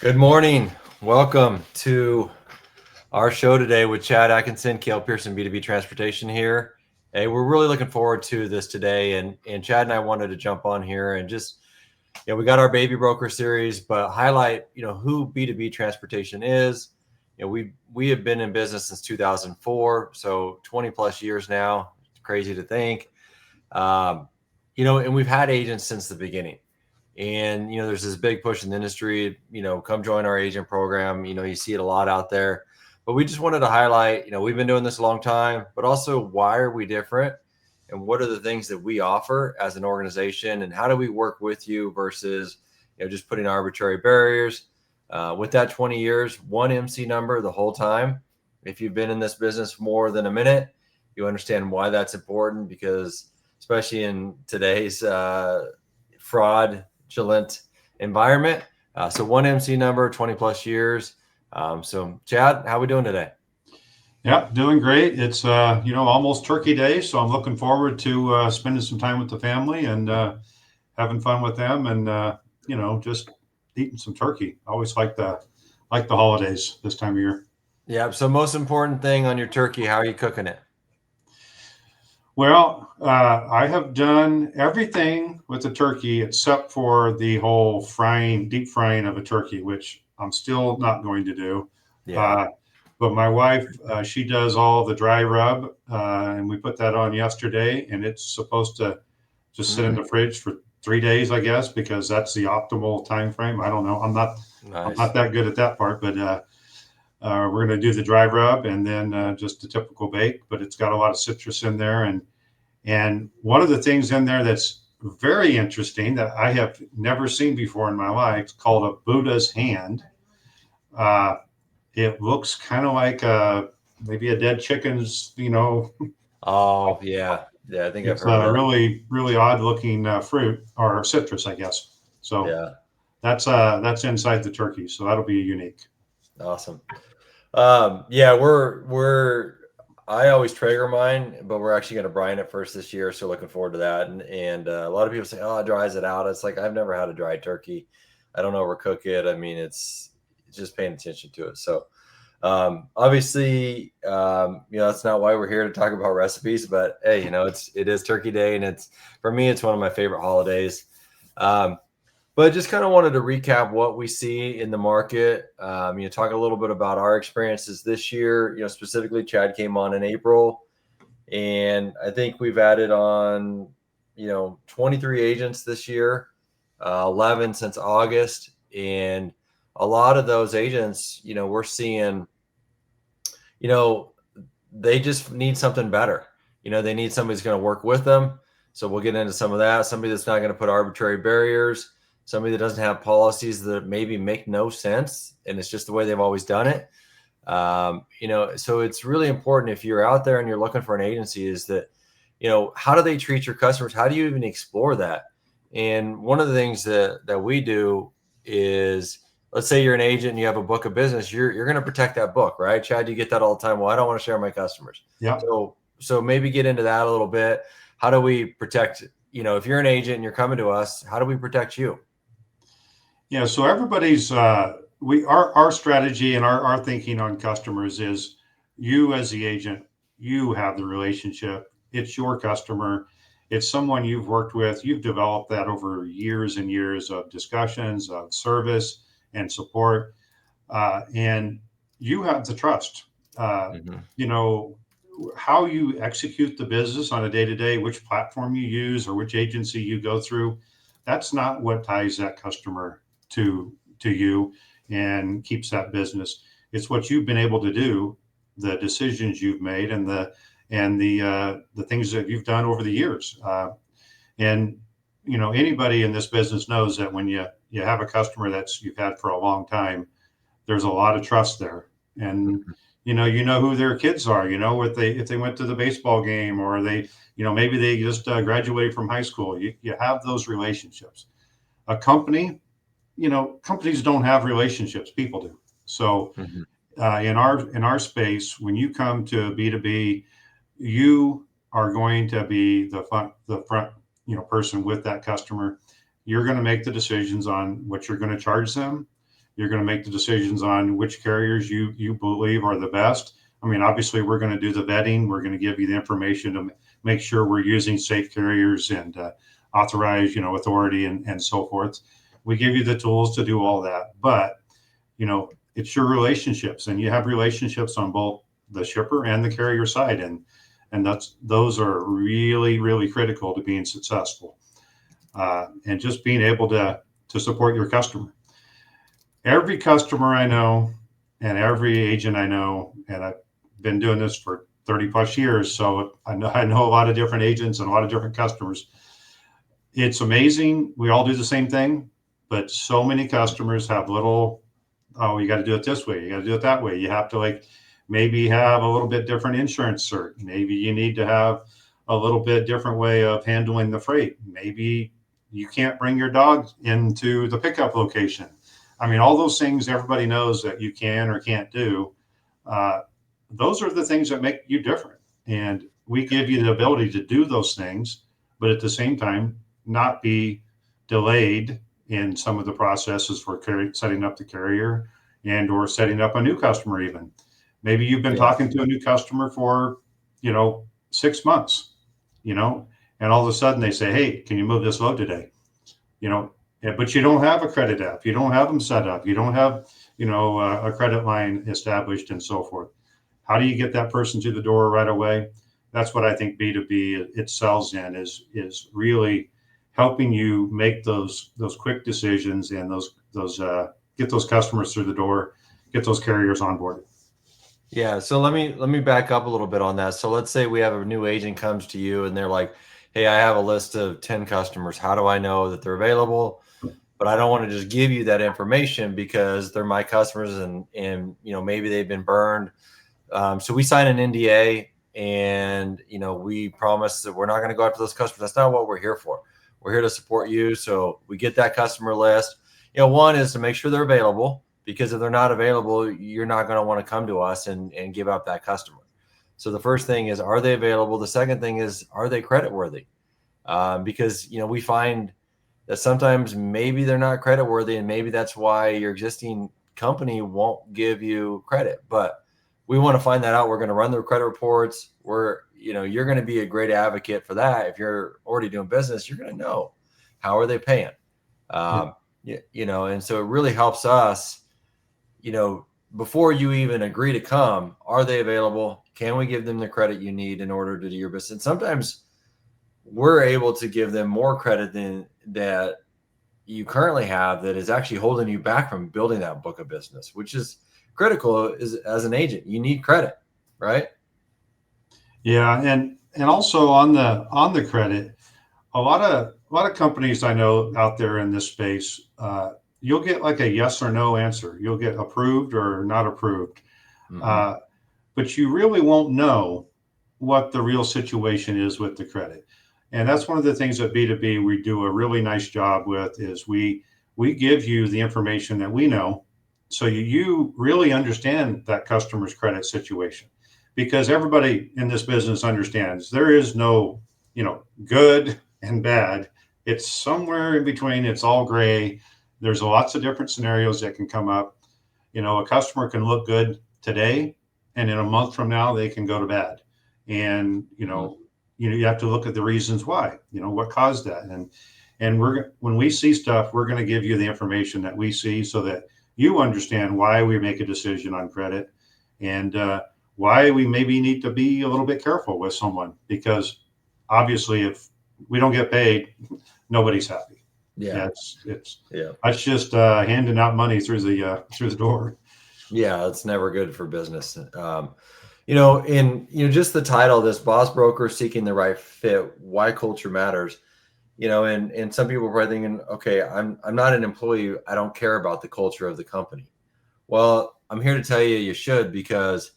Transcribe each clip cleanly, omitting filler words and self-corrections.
Good morning. Welcome to our show today with Chad Atkinson, Kale Pearson, B2B Transportation here. Hey, we're really looking forward to this today. And Chad and I wanted to jump on here and just, we got our baby broker series, but highlight, who B2B Transportation is. We have been in business since 2004, so 20 plus years now. It's crazy to think. And we've had agents since the beginning. And there's this big push in the industry, come join our agent program. You see it a lot out there. But we just wanted to highlight, we've been doing this a long time, but also why are we different, and what are the things that we offer as an organization, and how do we work with you versus just putting arbitrary barriers. With that 20 years, one MC number the whole time. If you've been in this business more than a minute, you understand why that's important, because especially in today's fraudulent environment. So one MC number, 20 plus years. So Chad, how are we doing today? Yeah, doing great. It's almost Turkey Day, so I'm looking forward to spending some time with the family and having fun with them, and just eating some turkey. I always like the holidays this time of year. Yeah. So most important thing on your turkey, how are you cooking it? Well, I have done everything with the turkey except for the whole deep frying of a turkey, which I'm still not going to do. Yeah. Uh, but my wife, she does all the dry rub, and we put that on yesterday, and it's supposed to just sit in the fridge for 3 days, I guess, because that's the optimal time frame. I don't know. I'm Nice. not that good at that part, but we're going to do the dry rub and then just a typical bake. But it's got a lot of citrus in there, and one of the things in there that's very interesting that I have never seen before in my life is called a Buddha's hand. Uh, it looks kind of like maybe a dead chicken's. Oh yeah. Yeah. I think I've It's heard of a that. really really odd looking fruit or citrus, I guess. So Yeah. that's inside the turkey, so that'll be unique. Awesome. Yeah, I always Traeger mine, but we're actually going to brine it first this year. So looking forward to that. And a lot of people say, oh, it dries it out. It's like, I've never had a dry turkey. I don't overcook it. I mean, it's just paying attention to it. So, obviously, that's not why we're here to talk about recipes, but hey, it is Turkey Day, and for me, it's one of my favorite holidays. Um, but just kind of wanted to recap what we see in the market. Talk a little bit about our experiences this year. Specifically, Chad came on in April, and I think we've added on, 23 agents this year, 11 since August, and a lot of those agents, we're seeing, you know, they just need something better. They need somebody who's going to work with them. So we'll get into some of that. Somebody that's not going to put arbitrary barriers, somebody that doesn't have policies that maybe make no sense, and it's just the way they've always done it. So it's really important, if you're out there and you're looking for an agency, is that, how do they treat your customers? How do you even explore that? And one of the things that we do is, let's say you're an agent and you have a book of business, you're going to protect that book, right? Chad, you get that all the time. Well, I don't want to share my customers. Yeah. So maybe get into that a little bit. How do we protect, if you're an agent and you're coming to us, how do we protect you? Yeah, so everybody's our strategy and our thinking on customers is, you as the agent, you have the relationship. It's your customer. It's someone you've worked with. You've developed that over years and years of discussions, of service and support, and you have the trust. Uh, Mm-hmm. you know how you execute the business on a day to day, which platform you use or which agency you go through. That's not what ties that customer to you and keeps that business. It's what you've been able to do, the decisions you've made, and the things that you've done over the years. And anybody in this business knows that when you have a customer that's you've had for a long time, there's a lot of trust there. And Mm-hmm. you know who their kids are. If they went to the baseball game, or they maybe they just graduated from high school. You have those relationships. A companies don't have relationships, people do. So Mm-hmm. in our space, when you come to B2B, you are going to be the front person with that customer. You're going to make the decisions on what you're going to charge them. You're going to make the decisions on which carriers you believe are the best. I mean, obviously, we're going to do the vetting. We're going to give you the information to make sure we're using safe carriers and authorized, authority and so forth. We give you the tools to do all that. But, it's your relationships, and you have relationships on both the shipper and the carrier side. And those are really, really critical to being successful. And just being able to support your customer. Every customer I know and every agent I know, and I've been doing this for 30 plus years, so I know a lot of different agents and a lot of different customers. It's amazing. We all do the same thing, but so many customers have little, oh, you got to do it this way, you got to do it that way. You have to maybe have a little bit different insurance cert. Maybe you need to have a little bit different way of handling the freight. Maybe you can't bring your dog into the pickup location. I mean, all those things everybody knows that you can or can't do. Those are the things that make you different. And we give you the ability to do those things, but at the same time, not be delayed in some of the processes for setting up the carrier and or setting up a new customer even. Maybe you've been talking to a new customer for, 6 months, and all of a sudden they say, hey, can you move this load today? But you don't have a credit app. You don't have them set up. You don't have, a credit line established and so forth. How do you get that person to the door right away? That's what I think B2B it sells in is really helping you make those quick decisions and those get those customers through the door, get those carriers onboarded. Yeah. So let me back up a little bit on that. So let's say we have a new agent comes to you and they're like, hey, I have a list of 10 customers. How do I know that they're available? But I don't want to just give you that information because they're my customers and maybe they've been burned. So we sign an NDA and, we promise that we're not going to go after those customers. That's not what we're here for. We're here to support you. So we get that customer list. One is to make sure they're available, because if they're not available, you're not going to want to come to us and give up that customer. So the first thing is, are they available? The second thing is, are they creditworthy? Because, we find that sometimes maybe they're not creditworthy, and maybe that's why your existing company won't give you credit. But we want to find that out. We're going to run their credit reports. You're going to be a great advocate for that. If you're already doing business, you're going to know how are they paying. And so it really helps us, before you even agree to come, are they available? Can we give them the credit you need in order to do your business? And sometimes we're able to give them more credit than that you currently have, that is actually holding you back from building that book of business, which is critical. As an agent, you need credit, right? Yeah, and also on the credit, a lot of companies I know out there in this space, you'll get like a yes or no answer. You'll get approved or not approved, but you really won't know what the real situation is with the credit. And that's one of the things that B2B we do a really nice job with is we give you the information that we know, so you really understand that customer's credit situation, because everybody in this business understands there is no, good and bad. It's somewhere in between. It's all gray. There's lots of different scenarios that can come up. A customer can look good today, and in a month from now, they can go to bad. And, you have to look at the reasons why, what caused that. And when we see stuff, we're going to give you the information that we see so that you understand why we make a decision on credit and why we maybe need to be a little bit careful with someone, because obviously if we don't get paid, nobody's happy. Yeah. That's just handing out money through the door. Yeah. It's never good for business. Just the title, this boss broker seeking the right fit, why culture matters, and some people are probably thinking, okay, I'm not an employee. I don't care about the culture of the company. Well, I'm here to tell you, you should, because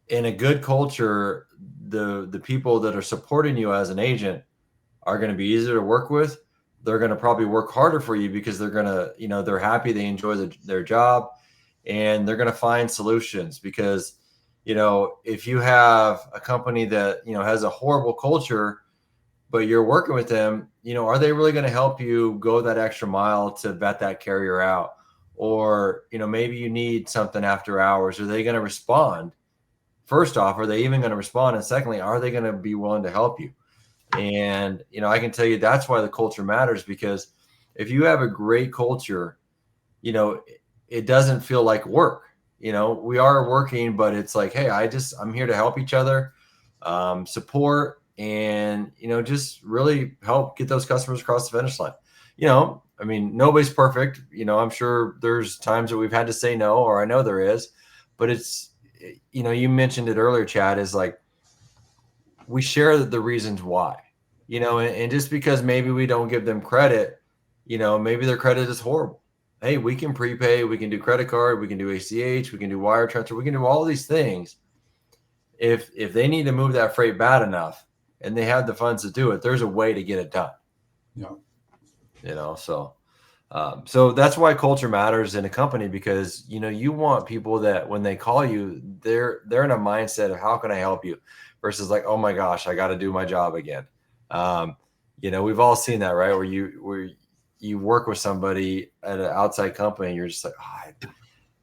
in a good culture, the people that are supporting you as an agent are going to be easier to work with. They're going to probably work harder for you because they're going to, they're happy, they enjoy their job, and they're going to find solutions. Because, if you have a company that, has a horrible culture, but you're working with them, are they really going to help you go that extra mile to vet that carrier out? or, maybe you need something after hours. Are they going to respond? First off, are they even going to respond? And secondly, are they going to be willing to help you? And, I can tell you that's why the culture matters, because if you have a great culture, it doesn't feel like work. We are working, but it's like, hey, I'm here to help each other, support, and, just really help get those customers across the finish line. I mean, nobody's perfect. I'm sure there's times that we've had to say no, or I know there is, but it's, you mentioned it earlier, Chad, is like, we share the reasons why, and just because maybe we don't give them credit, maybe their credit is horrible. Hey, we can prepay, we can do credit card, we can do ACH, we can do wire transfer, we can do all these things. If they need to move that freight bad enough and they have the funds to do it, there's a way to get it done. Yeah. So that's why culture matters in a company, because you want people that when they call you, they're in a mindset of how can I help you, versus like, oh my gosh, I got to do my job again. We've all seen that, right? Where you work with somebody at an outside company and you're just like, oh,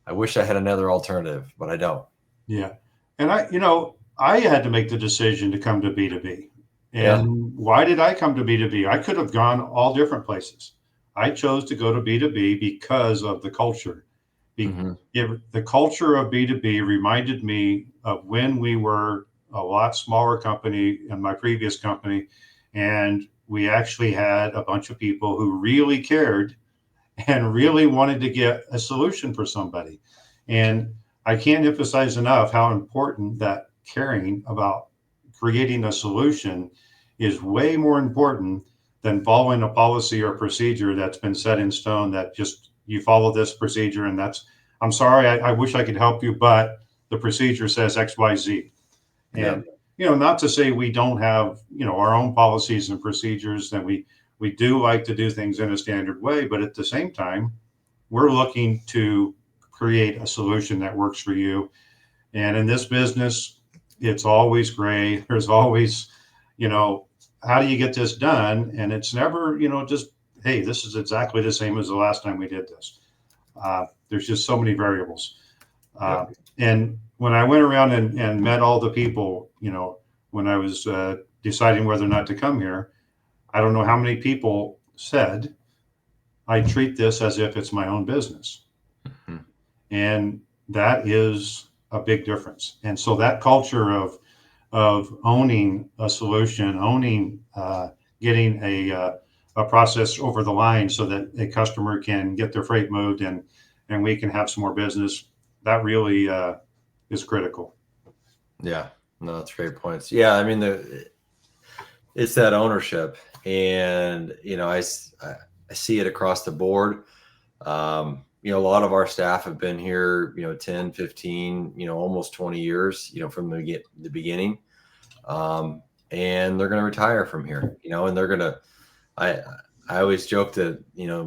I wish I had another alternative, but I don't. Yeah. And I had to make the decision to come to B2B. And Yeah. why did I come to B2B? I could have gone all different places. I chose to go to B2B because of the culture. Mm-hmm. The culture of B2B reminded me of when we were a lot smaller company in my previous company, and we actually had a bunch of people who really cared and really wanted to get a solution for somebody. And I can't emphasize enough how important that caring about creating a solution is way more important than following a policy or procedure that's been set in stone, that just you follow this procedure and I'm sorry, I wish I could help you, but the procedure says XYZ. And, not to say we don't have, our own policies and procedures, that we do like to do things in a standard way, but at the same time, we're looking to create a solution that works for you. And in this business, it's always gray. There's always, how do you get this done? And it's never, just, hey, this is exactly the same as the last time we did this. There's just so many variables. And when I went around and met all the people, when I was deciding whether or not to come here, I don't know how many people said, I treat this as if it's my own business. Mm-hmm. And that is a big difference. And so that culture of owning a solution, owning getting a process over the line so that a customer can get their freight moved and we can have some more business, that really is critical. Yeah, no, that's great points. Yeah, I mean, it's that ownership, and I see it across the board. A lot of our staff have been here, 10, 15, almost 20 years, from the beginning, and they're going to retire from here, and they're going to. I always joke that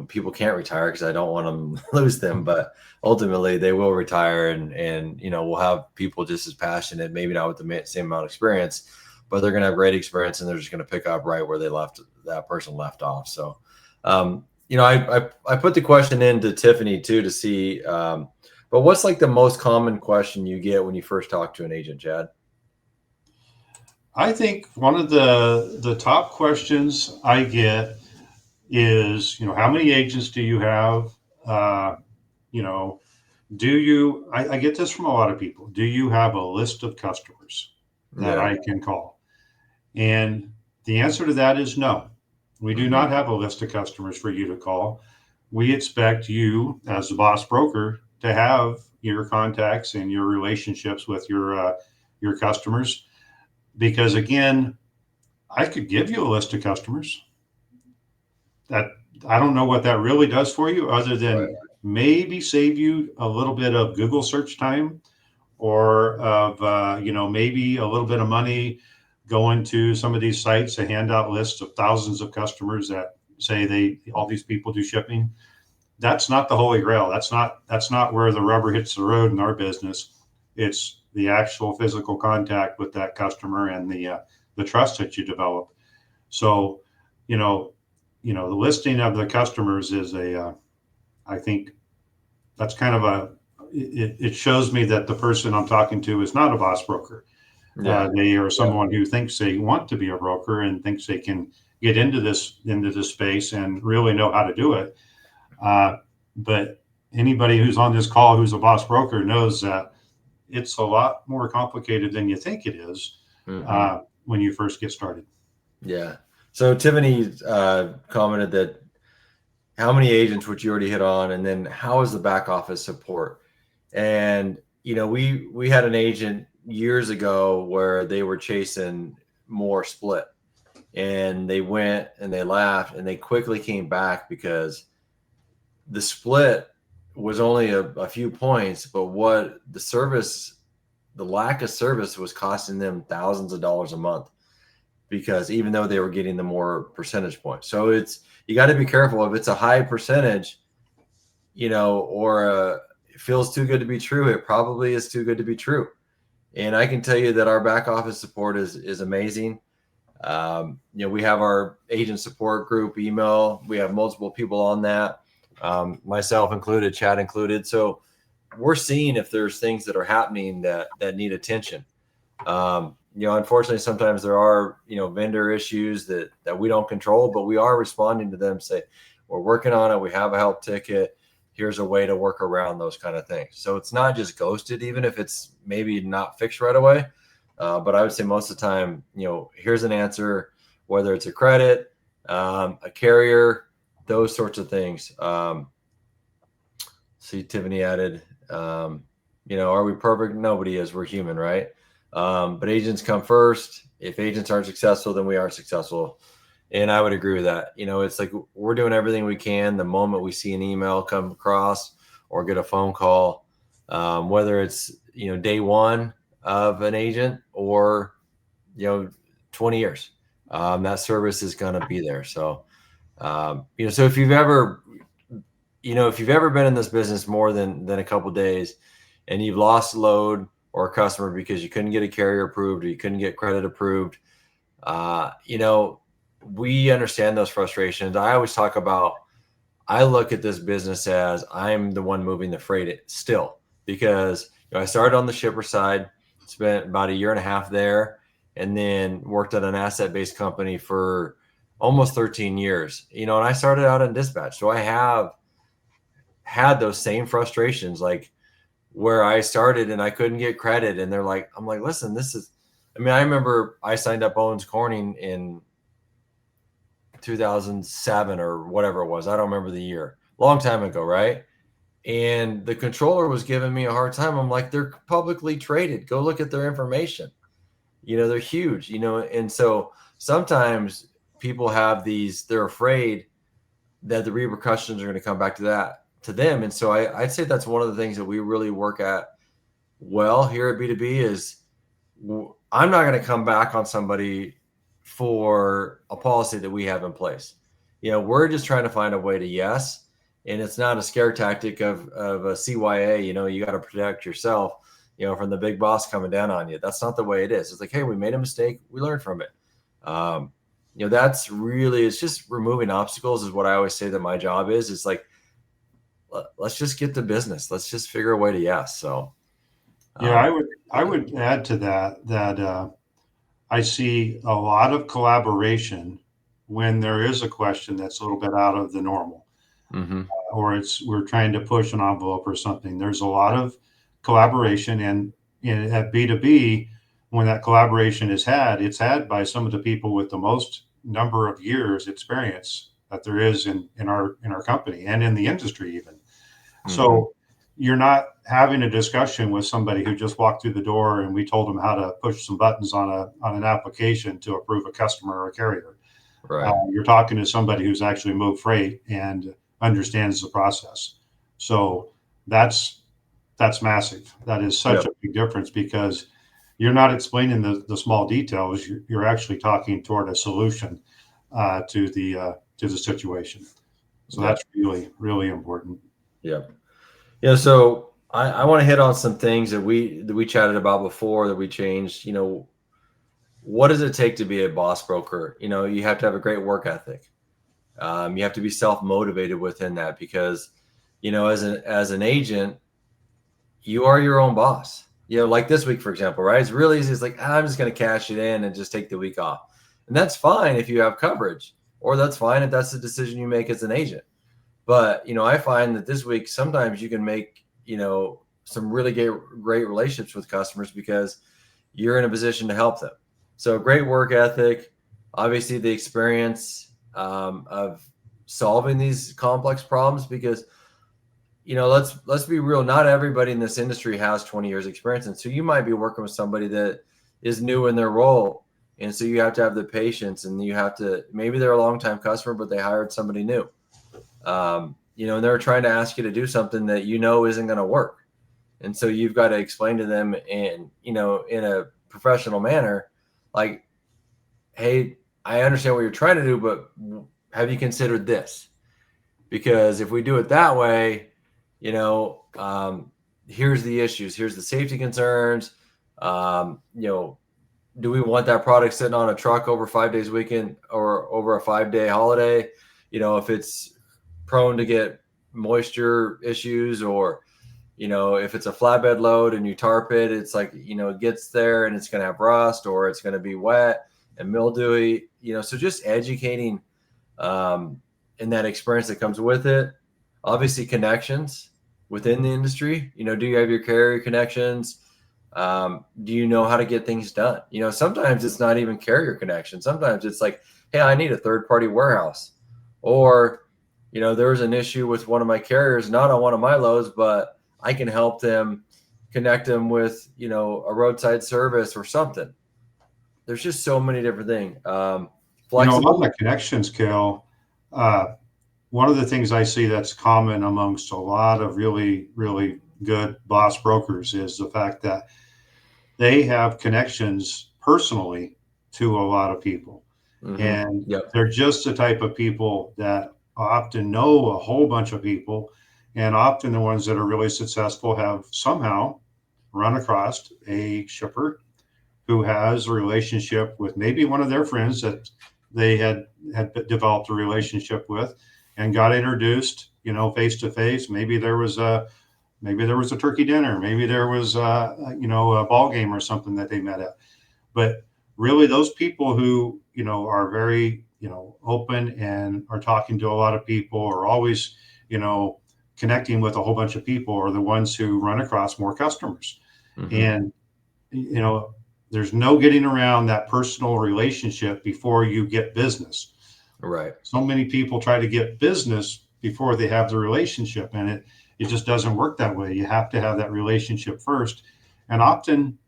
people can't retire because I don't want them to lose them, but ultimately they will retire, and we'll have people just as passionate, maybe not with the same amount of experience, but they're going to have great experience, and they're just going to pick up right where that person left off. So, I put the question into Tiffany too to see, but what's like the most common question you get when you first talk to an agent, Chad? I think one of the top questions I get is, how many agents do you have? I get this from a lot of people. Do you have a list of customers that I can call? And the answer to that is no. We do not have a list of customers for you to call. We expect you, as the boss broker, to have your contacts and your relationships with your customers. Because again, I could give you a list of customers. That I don't know what that really does for you, other than maybe save you a little bit of Google search time, or of maybe a little bit of money going to some of these sites to hand out lists of thousands of customers that say all these people do shipping. That's not the holy grail. That's not where the rubber hits the road in our business. It's the actual physical contact with that customer and the trust that you develop. So, the listing of the customers is I think that's kind of it shows me that the person I'm talking to is not a boss broker. Yeah. They are Yeah. someone who thinks they want to be a broker and thinks they can get into this space and really know how to do it. But anybody who's on this call who's a boss broker knows that it's a lot more complicated than you think it is Hmm. when you first get started. Yeah. So Tiffany commented that how many agents, which you already hit on, and then how is the back office support? And we had an agent years ago where they were chasing more split, and they went and they laughed and they quickly came back because the split was only a few points, but what the lack of service was costing them thousands of dollars a month, because even though they were getting the more percentage points. So you got to be careful if it's a high percentage, or it feels too good to be true. It probably is too good to be true. And I can tell you that our back office support is amazing. We have our agent support group email. We have multiple people on that, myself included, Chad included. So we're seeing if there's things that are happening that need attention. Unfortunately, sometimes there are, vendor issues that we don't control, but we are responding to them, say, we're working on it. We have a help ticket. Here's a way to work around those kind of things. So it's not just ghosted, even if it's maybe not fixed right away. But I would say most of the time, here's an answer, whether it's a credit, a carrier, those sorts of things. See, Tiffany added, are we perfect? Nobody is. We're human, right? But agents come first. If agents aren't successful, then we aren't successful. And I would agree with that. It's like we're doing everything we can. The moment we see an email come across or get a phone call, whether it's, day one of an agent or, 20 years, that service is going to be there. So, so if you've ever been in this business more than a couple of days and you've lost a load or a customer because you couldn't get a carrier approved or you couldn't get credit approved, we understand those frustrations. I always talk about, I look at this business as I'm the one moving the freight still, because I started on the shipper side, spent about a year and a half there, and then worked at an asset-based company for almost 13 years. And I started out in dispatch. So I have had those same frustrations, like where I started and I couldn't get credit. And I'm like, listen, I remember I signed up Owens Corning in 2007 or whatever it was. I don't remember the year. Long time ago, right? And the controller was giving me a hard time. I'm like, they're publicly traded. Go look at their information. They're huge, and so sometimes people have they're afraid that the repercussions are going to come back to them. And so I'd say that's one of the things that we really work at well here at B2B is I'm not going to come back on somebody for a policy that we have in place. We're just trying to find a way to yes. And it's not a scare tactic of a CYA, you got to protect yourself, from the big boss coming down on you. That's not the way it is. It's like, hey, we made a mistake. We learned from it. That's really, it's just removing obstacles is what I always say that my job is. It's like, let's just get to business. Let's just figure a way to yes. So, Yeah, I would add to that I see a lot of collaboration when there is a question that's a little bit out of the normal, mm-hmm. or we're trying to push an envelope or something. There's a lot of collaboration, and at B2B, when that collaboration is it's had by some of the people with the most number of years experience that there is in our company and in the industry even. Mm-hmm. So you're not having a discussion with somebody who just walked through the door and we told them how to push some buttons on an application to approve a customer or a carrier. Right. You're talking to somebody who's actually moved freight and understands the process. So that's massive. That is such a big difference, because you're not explaining the small details. You're actually talking toward a solution to the situation. So that's really, really important. Yeah. Yeah. So I want to hit on some things that we chatted about before that we changed. What does it take to be a boss broker? You have to have a great work ethic. You have to be self-motivated within that, because as an agent, you are your own boss. Like this week, for example, right? It's really easy. It's like, I'm just going to cash it in and just take the week off. And that's fine if you have coverage, or that's fine if that's the decision you make as an agent. But, I find that this week, sometimes you can make, some really great relationships with customers because you're in a position to help them. So great work ethic, obviously the experience of solving these complex problems, because let's be real, not everybody in this industry has 20 years experience, and so you might be working with somebody that is new in their role, and so you have to have the patience, and you have to, maybe they're a long-time customer but they hired somebody new, and they're trying to ask you to do something that isn't going to work, and so you've got to explain to them in a professional manner, like, hey, I understand what you're trying to do, but have you considered this? Because if we do it that way, here's the issues, here's the safety concerns. Do we want that product sitting on a truck over 5 days weekend or over a 5-day holiday? If it's prone to get moisture issues, or, if it's a flatbed load and you tarp it, it's like, it gets there and it's going to have rust, or it's going to be wet and mildewy, so just educating, and that experience that comes with it. Obviously, connections within the industry. Do you have your carrier connections? Do you know how to get things done? Sometimes it's not even carrier connection. Sometimes it's like, hey, I need a third-party warehouse, or there's an issue with one of my carriers, not on one of my loads, but I can help them, connect them with a roadside service or something. There's just so many different things. A lot of the connections, Cal. One of the things I see that's common amongst a lot of really, really good boss brokers is the fact that they have connections personally to a lot of people. Mm-hmm. And Yep. they're just the type of people that often know a whole bunch of people. And often the ones that are really successful have somehow run across a shipper who has a relationship with maybe one of their friends that they had developed a relationship with, and got introduced, face to face. Maybe there was a turkey dinner, maybe there was a ball game or something that they met at. But really, those people who are very open and are talking to a lot of people, are always connecting with a whole bunch of people, are the ones who run across more customers. Mm-hmm. And there's no getting around that personal relationship before you get business. Right. So many people try to get business before they have the relationship, and it just doesn't work that way. You have to have that relationship first. And often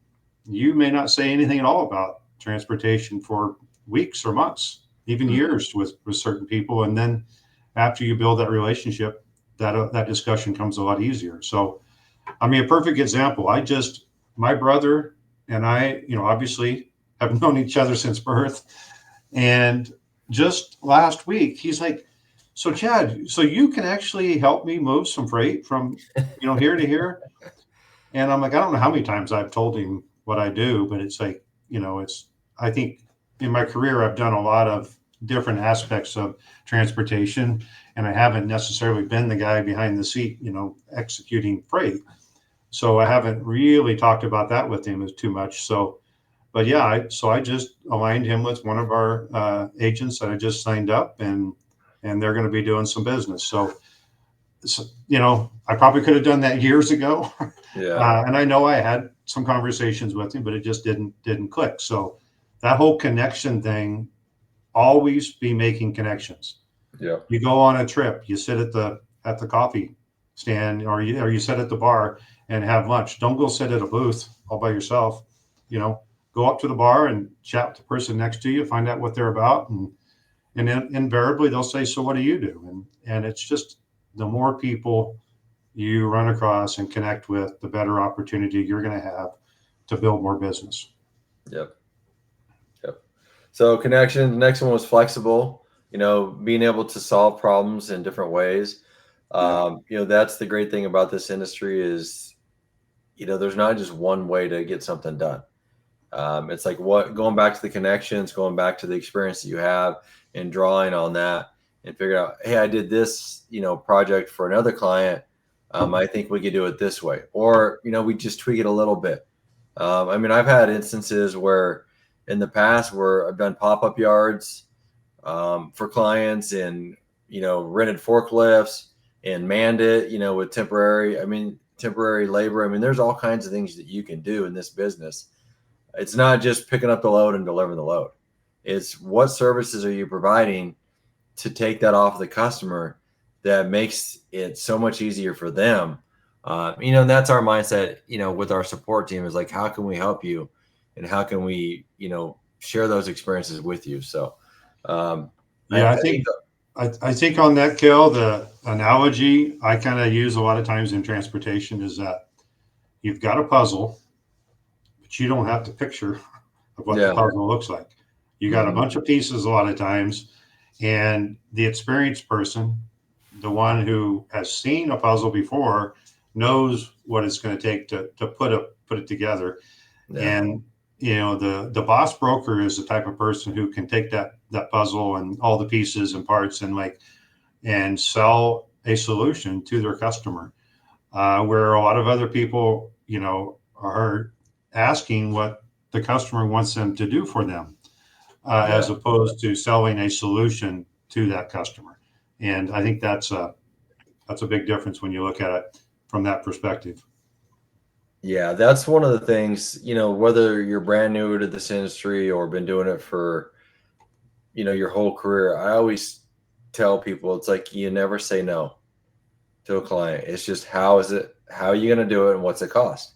you may not say anything at all about transportation for weeks or months, even years with certain people. And then after you build that relationship, that discussion comes a lot easier. So, I mean, a perfect example, my brother and I, obviously have known each other since birth. And just last week, he's like, so Chad, so you can actually help me move some freight from, here to here. And I'm like, I don't know how many times I've told him what I do, but it's like, I think in my career, I've done a lot of different aspects of transportation, and I haven't necessarily been the guy behind the seat, executing freight. So I haven't really talked about that with him as too much. So, but yeah, I just aligned him with one of our agents that I just signed up, and they're going to be doing some business. So, I probably could have done that years ago. Yeah. And I know I had some conversations with him, but it just didn't click. So that whole connection thing, always be making connections. Yeah. You go on a trip, you sit at the coffee stand, or you sit at the bar and have lunch. Don't go sit at a booth all by yourself. Go up to the bar and chat with the person next to you, find out what they're about, and invariably they'll say, so what do you do? And it's just, the more people you run across and connect with, the better opportunity you're going to have to build more business. Yep. So connection. The next one was flexible. Being able to solve problems in different ways. That's the great thing about this industry is, there's not just one way to get something done. It's like going back to the connections, going back to the experience that you have, and drawing on that. and figure out, hey, I did this, project for another client. I think we could do it this way, or we just tweak it a little bit. I mean, I've had instances where in the past where I've done pop-up yards for clients, and rented forklifts and manned it, with temporary labor. I mean, there's all kinds of things that you can do in this business. It's not just picking up the load and delivering the load. It's what services are you providing to take that off the customer that makes it so much easier for them. And that's our mindset, with our support team, is like, how can we help you, and how can we, share those experiences with you? So, Yeah, I think, I think on that, Kel, the analogy I kind of use a lot of times in transportation is that you've got a puzzle, but you don't have the picture of what the yeah, puzzle looks like. You got a hmm bunch of pieces a lot of times, and the experienced person, the one who has seen a puzzle before, knows what it's going to take to put it together. yeah, And the boss broker is the type of person who can take that puzzle and all the pieces and parts and sell a solution to their customer, where a lot of other people, are asking what the customer wants them to do for them, yeah. as opposed to selling a solution to that customer. And I think that's a big difference when you look at it from that perspective. Yeah, that's one of the things, whether you're brand new to this industry or been doing it for, your whole career. I always tell people, it's like, you never say no to a client. It's just, how are you going to do it, and what's it cost?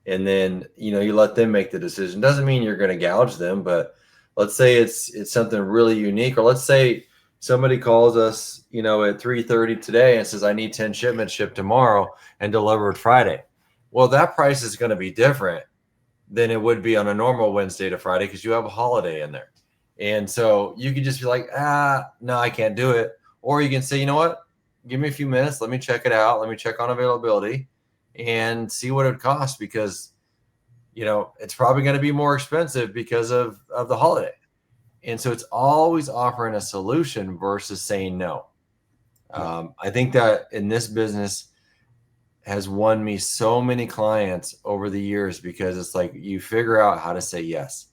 And then, you let them make the decision. Doesn't mean you're going to gouge them, but let's say it's something really unique, or let's say somebody calls us, at 3:30 today and says, I need 10 shipments shipped tomorrow and delivered Friday. Well, that price is going to be different than it would be on a normal Wednesday to Friday, because you have a holiday in there. And so you can just be like, no, I can't do it. Or you can say, you know what? Give me a few minutes. Let me check it out. Let me check on availability and see what it costs, because, it's probably going to be more expensive because of the holiday. And so it's always offering a solution versus saying no. Yeah. I think that in this business has won me so many clients over the years, because it's like, you figure out how to say yes.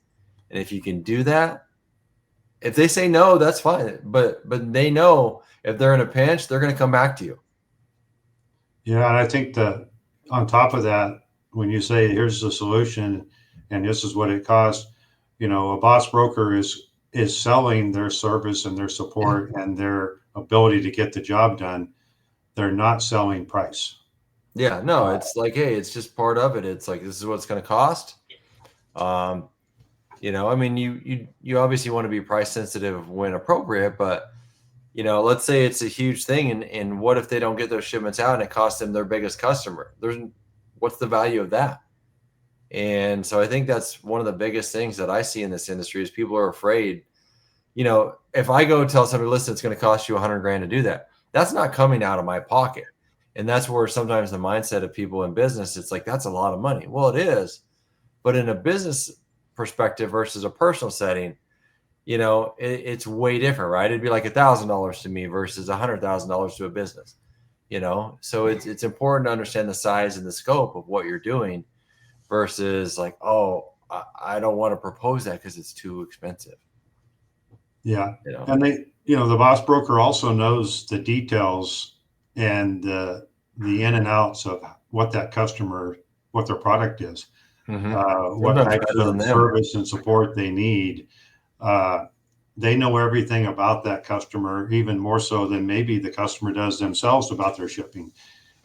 And if you can do that, if they say no, that's fine. But they know if they're in a pinch, they're going to come back to you. Yeah, and I think that on top of that, when you say here's the solution and this is what it costs, a boss broker is selling their service and their Yeah. support and their ability to get the job done. They're not selling price. Yeah. No, Uh, it's like, hey, it's just part of it. It's like, this is what it's going to cost. Um, I mean, you obviously want to be price sensitive when appropriate, but let's say it's a huge thing, and what if they don't get those shipments out and it costs them their biggest customer? What's the value of that? And so I think that's one of the biggest things that I see in this industry, is people are afraid. If I go tell somebody, listen, it's going to cost you 100 grand to do that, that's not coming out of my pocket. And that's where sometimes the mindset of people in business, it's like, that's a lot of money. Well, it is, but in a business perspective versus a personal setting, it's way different, right? It'd be like $1,000 to me versus $100,000 to a business. So it's important to understand the size and the scope of what you're doing, versus like, oh, I don't want to propose that because it's too expensive. yeah, You know. and the boss broker also knows the details and the in and outs of what that customer, what their product is, hmm what Sometimes types better than of them. service and support they need. Uh, they know everything about that customer, even more so than maybe the customer does themselves about their shipping.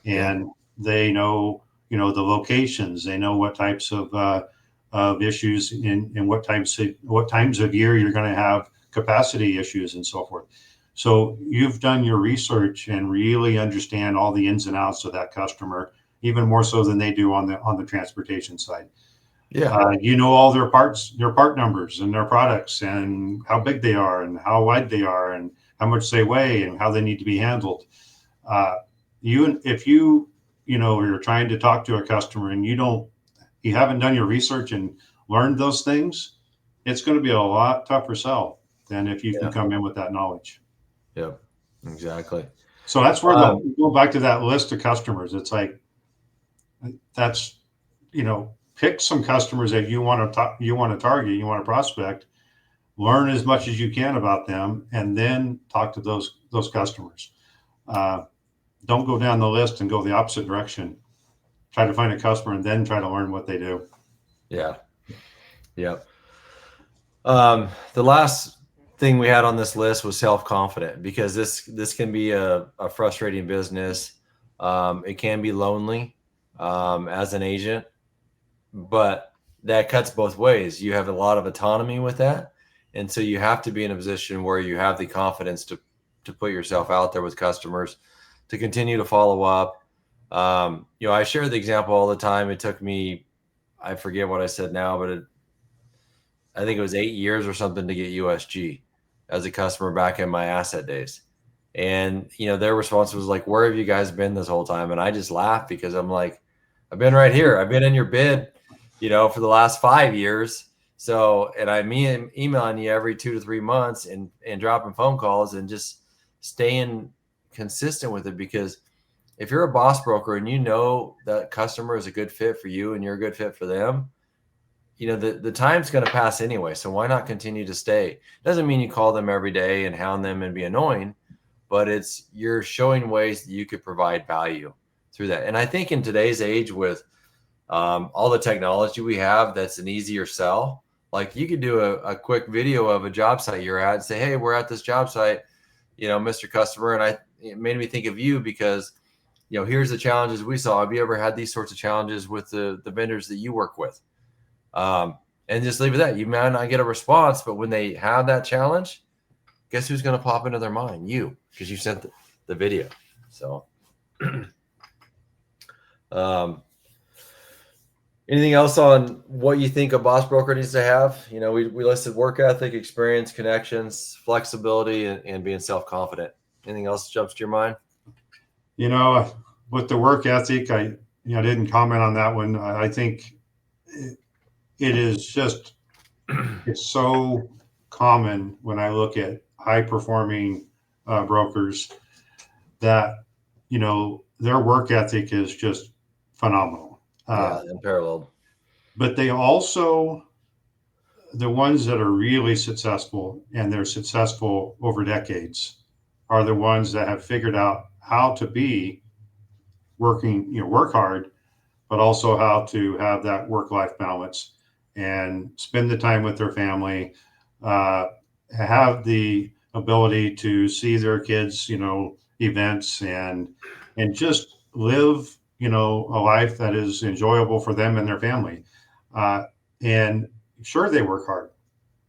Yeah. And they know, the locations. They know what types of issues and what times of year you're going to have capacity issues and so forth. So you've done your research and really understand all the ins and outs of that customer, even more so than they do on the transportation side. Yeah. You know all their parts, their part numbers, and their products, and how big they are, and how wide they are, and how much they weigh, and how they need to be handled. Uh, if you're trying to talk to a customer and you haven't done your research and learned those things, it's going to be a lot tougher sell than if you can Yeah. come in with that knowledge. Yep. Exactly. So that's where Um, go back to that list of customers. It's like, that's, pick some customers that you want to target, you want to prospect, learn as much as you can about them, and then talk to those customers. Uh, don't go down the list and go the opposite direction. Try to find a customer and then try to learn what they do. yeah. Yep. The last thing we had on this list was self-confident, because this can be a frustrating business. It can be lonely as an agent, but that cuts both ways. You have a lot of autonomy with that, and so you have to be in a position where you have the confidence to put yourself out there with customers, to continue to follow up. I share the example all the time. It took me, I forget what I said now, but I think it was 8 years or something to get USG as a customer back in my asset days. And, their response was like, "Where have you guys been this whole time?" And I just laughed, because I'm like, "I've been right here. I've been in your bid, for the last 5 years. So, and I'm emailing you every 2 to 3 months, and dropping phone calls, and just staying consistent with it, because if you're a boss broker and you know that customer is a good fit for you and you're a good fit for them, the time's going to pass anyway. So why not continue to stay? Doesn't mean you call them every day and hound them and be annoying, but you're showing ways that you could provide value through that. And I think in today's age, with all the technology we have, that's an easier sell. Like, you could do a quick video of a job site you're at and say, "Hey, we're at this job site, Mr. Customer." And it made me think of you, because, here's the challenges we saw. Have you ever had these sorts of challenges with the vendors that you work with? And just leave it at that. You might not get a response, but when they have that challenge, guess who's going to pop into their mind? You, because you sent the video. So, anything else on what you think a boss broker needs to have? We listed work ethic, experience, connections, flexibility, and being self-confident. Anything else jumps to your mind? You know, with the work ethic, I didn't comment on that one. I think it is just, it's so common when I look at high performing brokers that, their work ethic is just phenomenal. Yeah, unparalleled. But they also, the ones that are really successful, and they're successful over decades, are the ones that have figured out how to be work hard, but also how to have that work life balance and spend the time with their family, uh, have the ability to see their kids, events, and just live, a life that is enjoyable for them and their family. Uh, and sure, they work hard.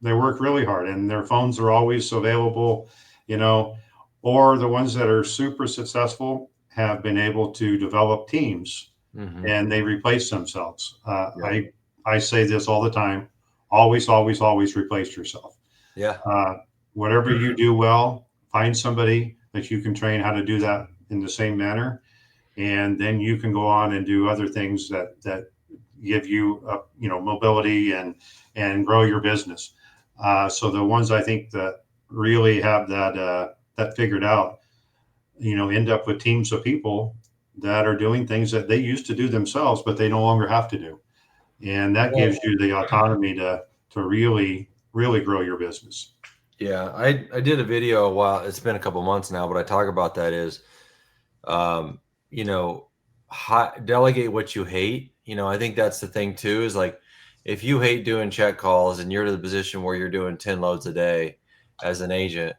They work really hard, and their phones are always available, you know, or the ones that are super successful have been able to develop teams, Mm-hmm. and they replace themselves. Yeah. I say this all the time: always, always, always replace yourself. Yeah. Uh, Whatever you do well, find somebody that you can train how to do that in the same manner, and then you can go on and do other things that give you mobility and grow your business. So the ones I think that really have that figured out, end up with teams of people that are doing things that they used to do themselves, but they no longer have to do, and that gives Well, you the autonomy to really really grow your business. yeah, I did a video a while. It's been a couple months now, but I talk about that is, um, you know, delegate what you hate. I think that's the thing too, is like, if you hate doing check calls and you're to the position where you're doing 10 loads a day as an agent,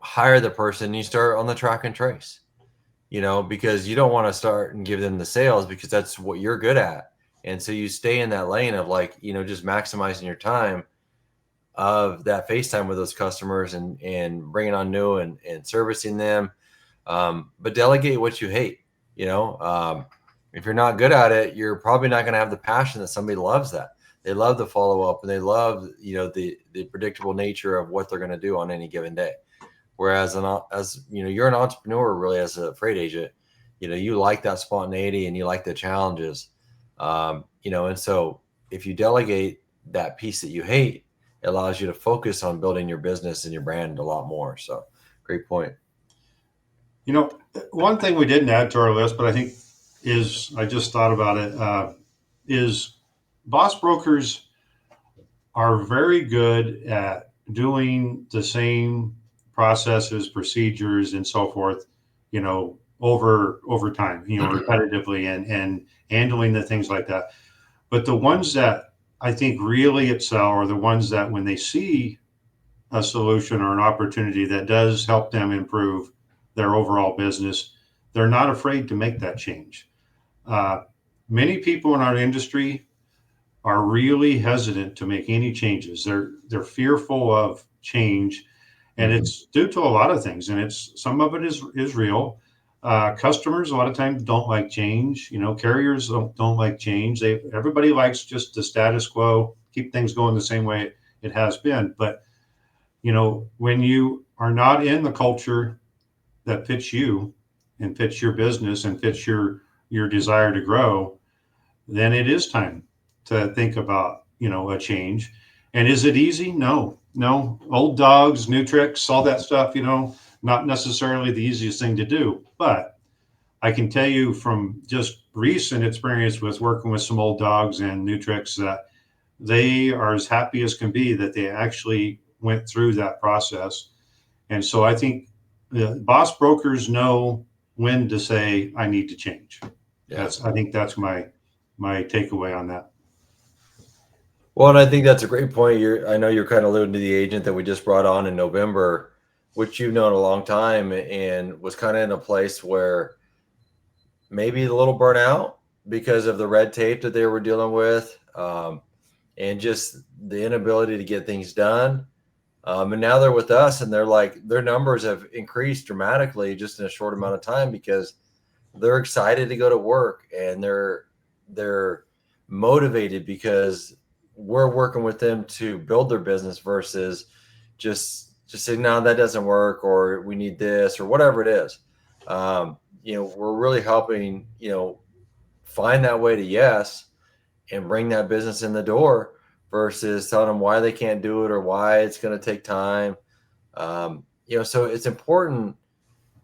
hire the person. You start on the track and trace, because you don't want to start and give them the sales, because that's what you're good at. And so you stay in that lane of, like, just maximizing your time of that FaceTime with those customers, and bringing on new, and servicing them. But delegate what you hate. If you're not good at it, you're probably not going to have the passion that somebody loves that. They love the follow up, and they love, the predictable nature of what they're going to do on any given day. Whereas, you're an entrepreneur, really, as a freight agent. You like that spontaneity, and you like the challenges. And so if you delegate that piece that you hate, it allows you to focus on building your business and your brand a lot more. So, Great point. You know, one thing we didn't add to our list, but I think I just thought about it, is boss brokers are very good at doing the same processes, procedures, and so forth, over time, repetitively, and handling the things like that. But the ones that I think really excel are the ones that when they see a solution or an opportunity that does help them improve their overall business, they're not afraid to make that change. Uh, Many people in our industry are really hesitant to make any changes. They're fearful of change, and Mhm. it's due to a lot of things. And it's some of it is real. Customers a lot of times don't like change. Carriers don't like change. Everybody likes just the status quo, keep things going the same way it has been. But when you are not in the culture that fits you and fits your business and fits your desire to grow, then it is time to think about, a change. And is it easy? No, no. Old dogs, new tricks, all that stuff, not necessarily the easiest thing to do. But I can tell you from just recent experience with working with some old dogs and new tricks that they are as happy as can be that they actually went through that process. And so I think the boss brokers know when to say, I need to change. Yeah. I think that's my takeaway on that. Well, and I think that's a great point. I know you're kind of alluding to the agent that we just brought on in November, which you've known a long time and was kind of in a place where maybe a little burnout because of the red tape that they were dealing with, and just the inability to get things done. And now they're with us, and they're like their numbers have increased dramatically just in a short amount of time because they're excited to go to work and they're motivated because we're working with them to build their business versus just saying no, that doesn't work, or we need this, or whatever it is. We're really helping find that way to yes and bring that business in the door versus telling them why they can't do it or why it's going to take time. So it's important.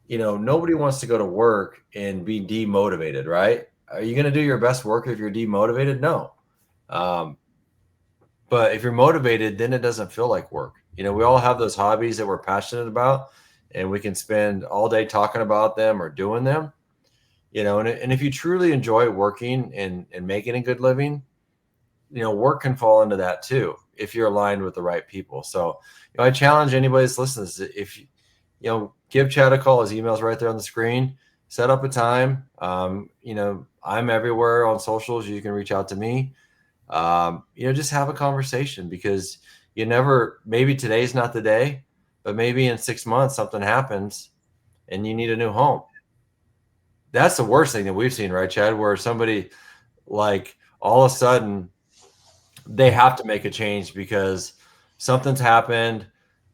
Nobody wants to go to work and be demotivated, right? Are you going to do your best work if you're demotivated? No. Um, but if you're motivated, then it doesn't feel like work. We all have those hobbies that we're passionate about, and we can spend all day talking about them or doing them. And if you truly enjoy working and making a good living, work can fall into that too if you're aligned with the right people. So, I challenge anybody that's listening to this, if give Chad a call. His email's right there on the screen. Set up a time. I'm everywhere on socials. You can reach out to me. Just have a conversation because maybe today's not the day, but maybe in 6 months something happens and you need a new home. That's the worst thing that we've seen, right, Chad? Where somebody like all of a sudden they have to make a change because something's happened.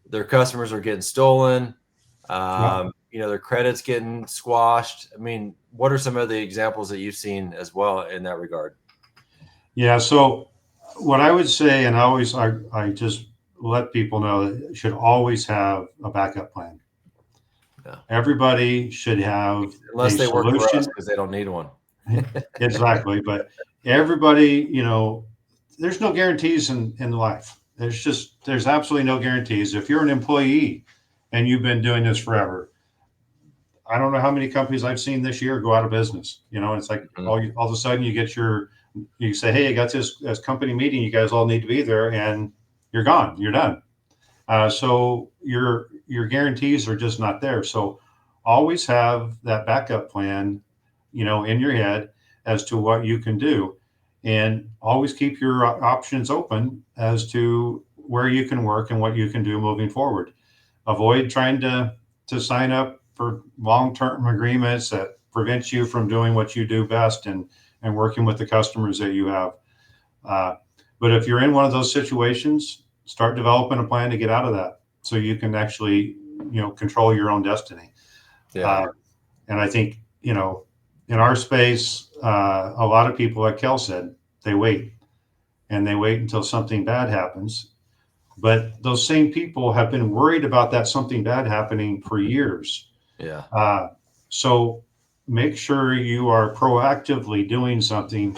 Their customers are getting stolen. Yep. Their credit's getting squashed. I mean, what are some of the examples that you've seen as well in that regard? Yeah. So what I would say, and I just let people know that should always have a backup plan. Yeah. Everybody should have Unless a they work for us solution. because they don't need one. Exactly. But everybody, there's no guarantees in life. There's absolutely no guarantees. If you're an employee and you've been doing this forever, I don't know how many companies I've seen this year go out of business. It's like Mhm. all of a sudden you say, hey, I got this company meeting. You guys all need to be there, and you're gone. You're done. So your guarantees are just not there. So always have that backup plan, in your head as to what you can do, and always keep your options open as to where you can work and what you can do moving forward. Avoid trying to sign up for long-term agreements that prevent you from doing what you do best and working with the customers that you have. Uh, but if you're in one of those situations, start developing a plan to get out of that so you can actually, control your own destiny. Yeah. Uh, and I think, in our space, a lot of people, like Kel said, they wait and they wait until something bad happens. But those same people have been worried about that something bad happening for years. Yeah. Uh, so make sure you are proactively doing something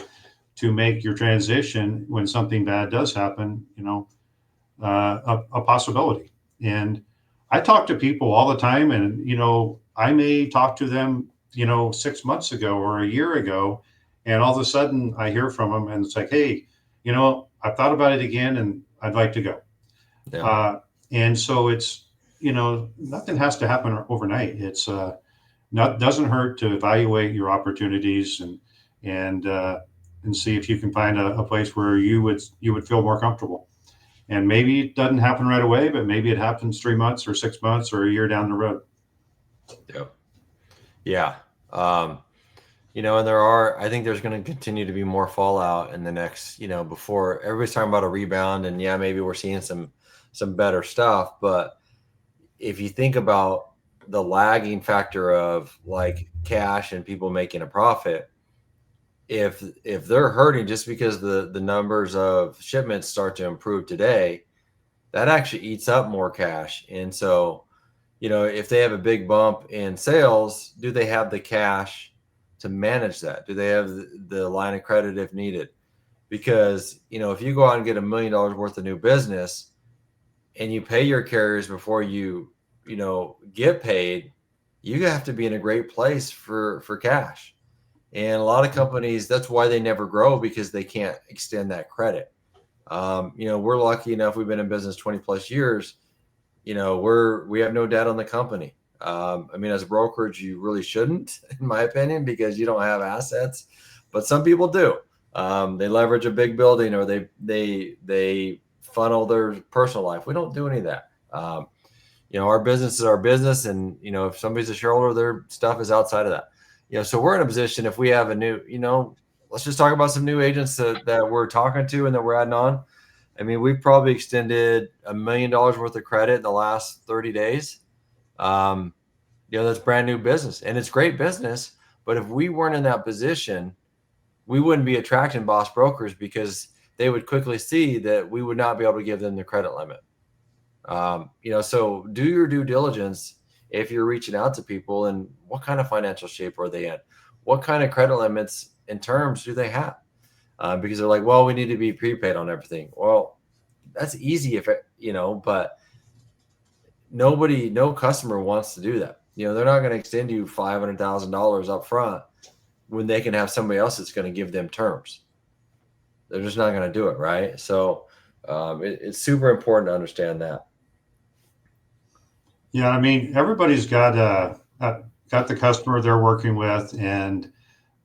to make your transition when something bad does happen, a possibility. And I talk to people all the time, and I may talk to them, 6 months ago or a year ago, and all of a sudden I hear from them, and it's like, hey, I've thought about it again, and I'd like to go. Yeah. Uh, and so it's, nothing has to happen overnight. It's not doesn't hurt to evaluate your opportunities and uh, and see if you can find a place where you would feel more comfortable. And maybe it doesn't happen right away, but maybe it happens 3 months or 6 months or a year down the road. Yeah. Yeah. Um, and I think there's going to continue to be more fallout in the next, before everybody's talking about a rebound, and yeah, maybe we're seeing some better stuff. But if you think about the lagging factor of like cash and people making a profit, if they're hurting just because the numbers of shipments start to improve today, that actually eats up more cash. And so, if they have a big bump in sales, do they have the cash to manage that? Do they have the line of credit if needed? Because, if you go out and get $1 million worth of new business and you pay your carriers before get paid, you have to be in a great place for cash. And a lot of companies, that's why they never grow, because they can't extend that credit. We're lucky enough, we've been in business 20 plus years. We have no debt on the company. As a brokerage, you really shouldn't, in my opinion, because you don't have assets, but some people do. They leverage a big building, or they funnel their personal life. We don't do any of that. Our business is our business, and if somebody's a shareholder, their stuff is outside of that. So we're in a position, if we have a new, let's just talk about some new agents that we're talking to and that we're adding on. We've probably extended $1 million worth of credit in the last 30 days. That's brand new business, and it's great business. But if we weren't in that position, we wouldn't be attracting boss brokers, because they would quickly see that we would not be able to give them the credit limit. So do your due diligence if you're reaching out to people, and what kind of financial shape are they in? What kind of credit limits and terms do they have? Because they're like, well, we need to be prepaid on everything. Well, that's easy but no customer wants to do that. They're not going to extend you $500,000 up front when they can have somebody else that's going to give them terms. They're just not going to do it, right? So it's super important to understand that. Yeah, everybody's got the customer they're working with, and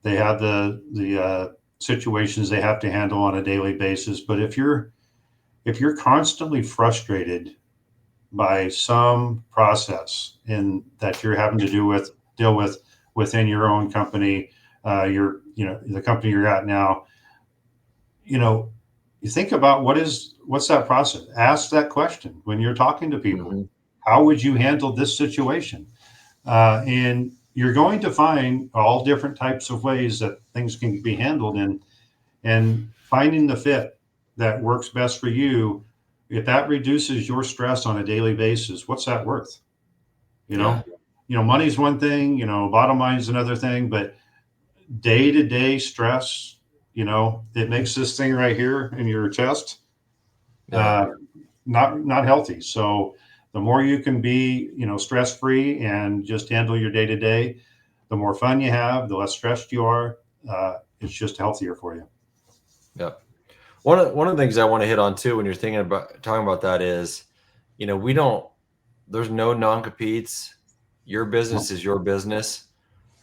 they have the situations they have to handle on a daily basis. But if you're constantly frustrated by some process in that you're having to deal with within your own company, the company you're at now, you think about what's that process. Ask that question when you're talking to people. Mm-hmm. How would you handle this situation? And you're going to find all different types of ways that things can be handled, and finding the fit that works best for you. If that reduces your stress on a daily basis, what's that worth? You Yeah. know, money's one thing, bottom line is another thing, but day to day stress, it makes this thing right here in your chest, Yeah. uh, not healthy. So the more you can be, stress free and just handle your day to day, the more fun you have, the less stressed you are. It's just healthier for you. Yeah. One of the things I want to hit on too, when you're talking about that, is, we don't. There's no non-competes. Your business is your business.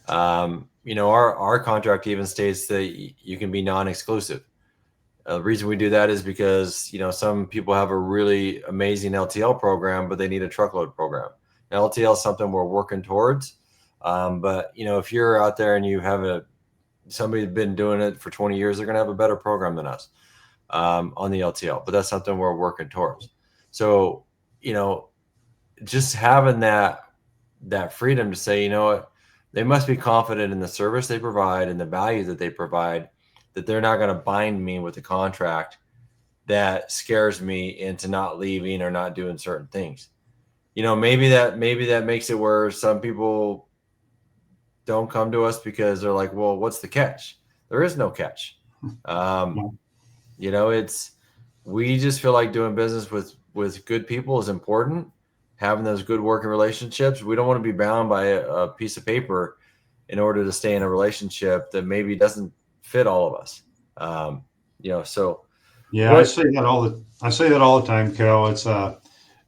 Our contract even states that you can be non-exclusive. The reason we do that is because some people have a really amazing LTL program, but they need a truckload program. Now, LTL is something we're working towards, but if you're out there and you have somebody that's been doing it for 20 years, they're going to have a better program than us on the LTL. But that's something we're working towards. So just having that freedom to say, what, they must be confident in the service they provide and the value that they provide, that they're not going to bind me with a contract that scares me into not leaving or not doing certain things. Maybe that makes it where some people don't come to us because they're like, well, what's the catch? There is no catch. Yeah. It's, we just feel like doing business with good people is important. Having those good working relationships. We don't want to be bound by a piece of paper in order to stay in a relationship that maybe doesn't fit all of us. So Yeah, what? I say that all the time, Cal. It's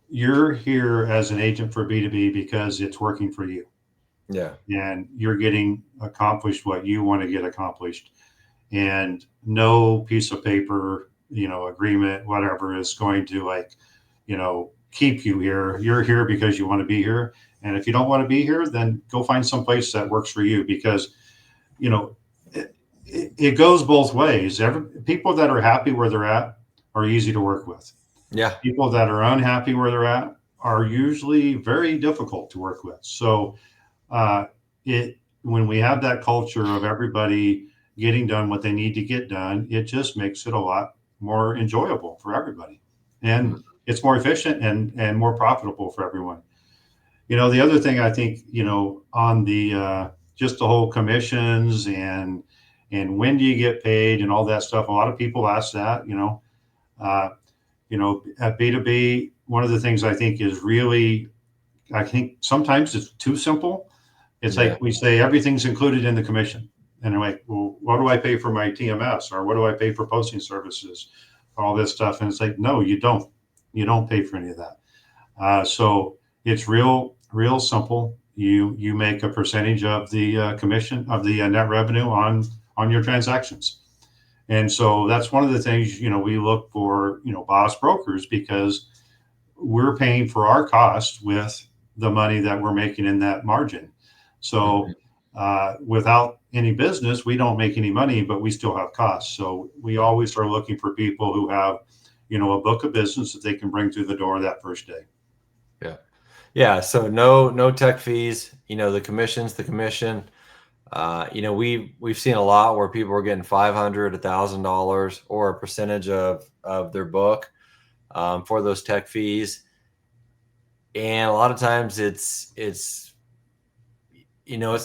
you're here as an agent for B2B because it's working for you Yeah. and you're getting accomplished what you want to get accomplished. And no piece of paper, agreement, whatever is going to keep you here. You're here because you want to be here. And if you don't want to be here, then go find some place that works for you because, you know, it goes both ways. People that are happy where they're at are easy to work with. Yeah. People that are unhappy where they're at are usually very difficult to work with. So, uh, it when we have that culture of everybody getting done what they need to get done, it just makes it a lot more enjoyable for everybody, and it's more efficient and more profitable for everyone. The other thing I think, on the just the whole commissions and when do you get paid and all that stuff. A lot of people ask that. Uh, at B2B, one of the things I think is really, I think sometimes it's too simple. It's Yeah. like we say everything's included in the commission. And they're like, well, what do I pay for my TMS? Or what do I pay for posting services? All this stuff. And it's like, no, you don't. You don't pay for any of that. So it's real simple. You make a percentage of the commission of the net revenue on your transactions. And so that's one of the things, we look for, boss brokers, because we're paying for our costs with the money that we're making in that margin. So Mhm. without any business, we don't make any money, but we still have costs. So we always are looking for people who have, a book of business that they can bring through the door that first day. Yeah. Yeah. So no tech fees. The commission's the commission. We've seen a lot where people are getting $500, $1,000, or a percentage of their book for those tech fees, and a lot of times it's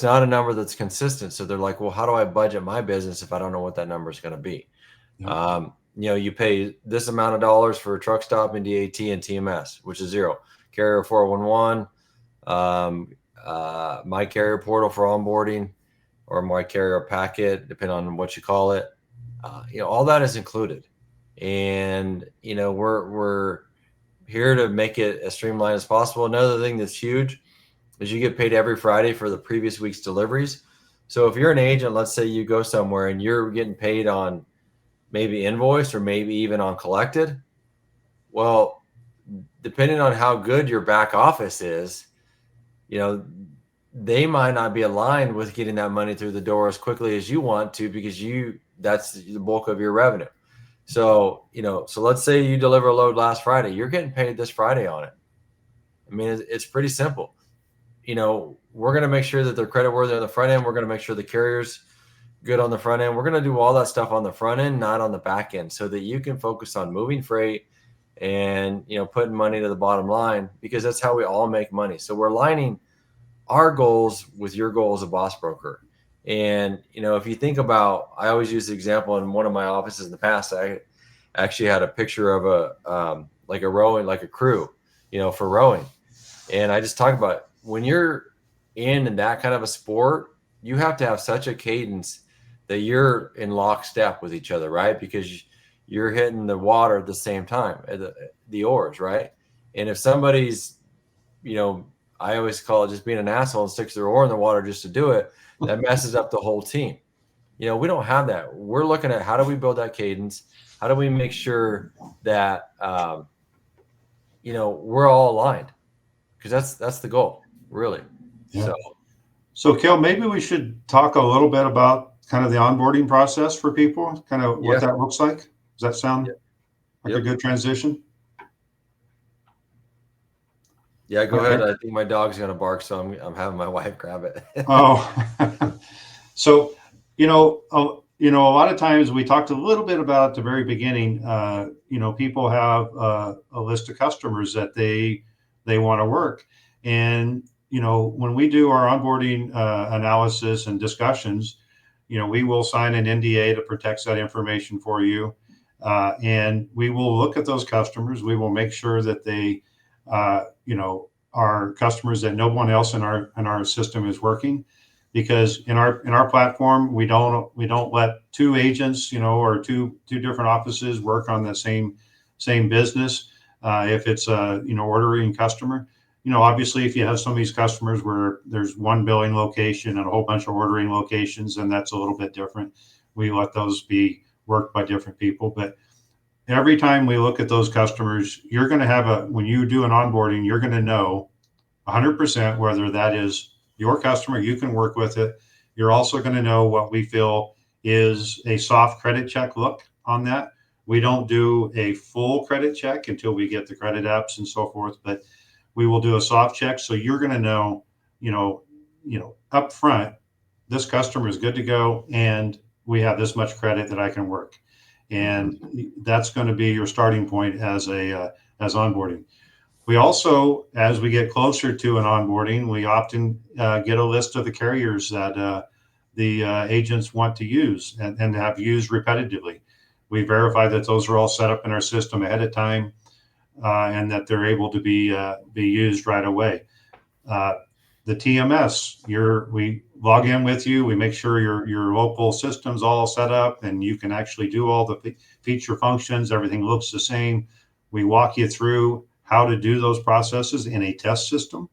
not a number that's consistent. So they're like, well, how do I budget my business if I don't know what that number is going to be? Yep. You pay this amount of dollars for a truck stop and DAT and TMS, which is zero. Carrier 411, my carrier portal for onboarding, or my carrier packet, depending on what you call it. All that is included, and we're here to make it as streamlined as possible. Another thing that's huge is you get paid every Friday for the previous week's deliveries. So if you're an agent, let's say you go somewhere and you're getting paid on maybe invoice or maybe even on collected, well, depending on how good your back office is, you know, they might not be aligned with getting that money through the door as quickly as you want to, because that's the bulk of your revenue. So, so let's say you deliver a load last Friday, you're getting paid this Friday on it. I mean, it's pretty simple. We're going to make sure that they're creditworthy on the front end. We're going to make sure the carrier's good on the front end. We're going to do all that stuff on the front end, not on the back end, so that you can focus on moving freight and, putting money to the bottom line, because that's how we all make money. So we're aligning our goals with your goal as a boss broker. And, if you think about, I always use the example in one of my offices in the past, I actually had a picture of like a rowing, like a crew, for rowing. And I just talk about, when you're in that kind of a sport, you have to have such a cadence that you're in lockstep with each other, right? Because you're hitting the water at the same time, the oars, right? And if somebody's, I always call it just being an asshole and sticks their oar in the water just to do it, that messes up the whole team. We don't have that. We're looking at, how do we build that cadence? How do we make sure that, we're all aligned? Because that's the goal, really. Yeah. So So, Kel, maybe we should talk a little bit about kind of the onboarding process for people, kind of what yeah, that looks like. Does that sound yep, like a yep. good transition? Yeah, go ahead. Okay. I think my dog's gonna bark, so I'm having my wife grab it. Oh, so, a lot of times we talked a little bit about at the very beginning. People have a list of customers that they want to work, and when we do our onboarding analysis and discussions, we will sign an NDA to protect that information for you, and we will look at those customers. We will make sure that they, are customers that no one else in our system is working, because in our platform we don't let two agents or two different offices work on the same business. If it's a ordering customer, obviously if you have some of these customers where there's one billing location and a whole bunch of ordering locations, and that's a little bit different. We let those be worked by different people. But every time we look at those customers, you're going to have when you do an onboarding, you're going to know 100% whether that is your customer. You can work with it. You're also going to know what we feel is a soft credit check look on that. We don't do a full credit check until we get the credit apps and so forth, but we will do a soft check. So you're going to know, up front, this customer is good to go, and we have this much credit that I can work, and that's going to be your starting point as onboarding. We also, as we get closer to an onboarding, we often get a list of the carriers that the agents want to use and have used repetitively. We verify that those are all set up in our system ahead of time, and that they're able to be used right away. The TMS, we log in with you. We make sure your local system's all set up, and you can actually do all the feature functions. Everything looks the same. We walk you through how to do those processes in a test system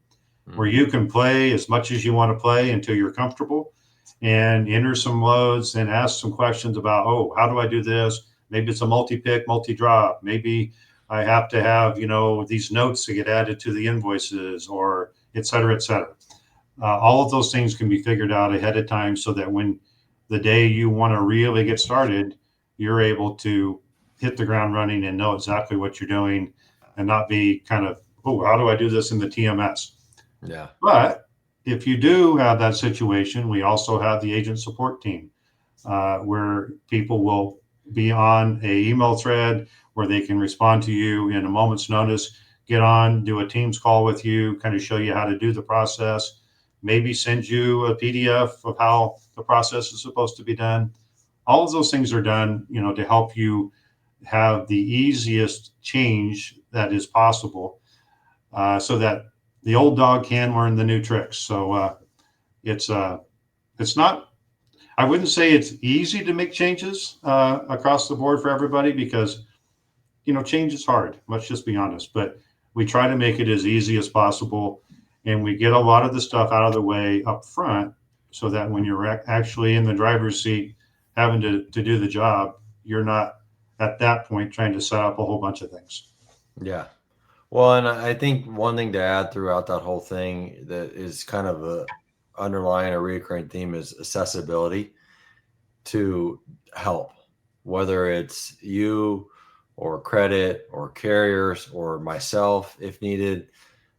where you can play as much as you want to play until you're comfortable, and enter some loads and ask some questions about, oh, how do I do this? Maybe it's a multi-pick, multi-drop. Maybe I have to have, these notes to get added to the invoices, or et cetera, et cetera. All of those things can be figured out ahead of time, so that when the day you want to really get started, you're able to hit the ground running and know exactly what you're doing, and not be kind of, oh, how do I do this in the TMS? Yeah. But if you do have that situation, we also have the agent support team, where people will be on a email thread where they can respond to you in a moment's notice, get on, do a Teams call with you, kind of show you how to do the process, maybe send you a PDF of how the process is supposed to be done. All of those things are done, to help you have the easiest change that is possible, so that the old dog can learn the new tricks. So it's not, I wouldn't say it's easy to make changes across the board for everybody, because change is hard. Let's just be honest. But we try to make it as easy as possible, and we get a lot of the stuff out of the way up front, so that when you're actually in the driver's seat having to do the job, you're not at that point trying to set up a whole bunch of things. Yeah. Well, and I think one thing to add throughout that whole thing that is kind of a underlying a recurring theme is accessibility to help, whether it's you or credit or carriers or myself if needed,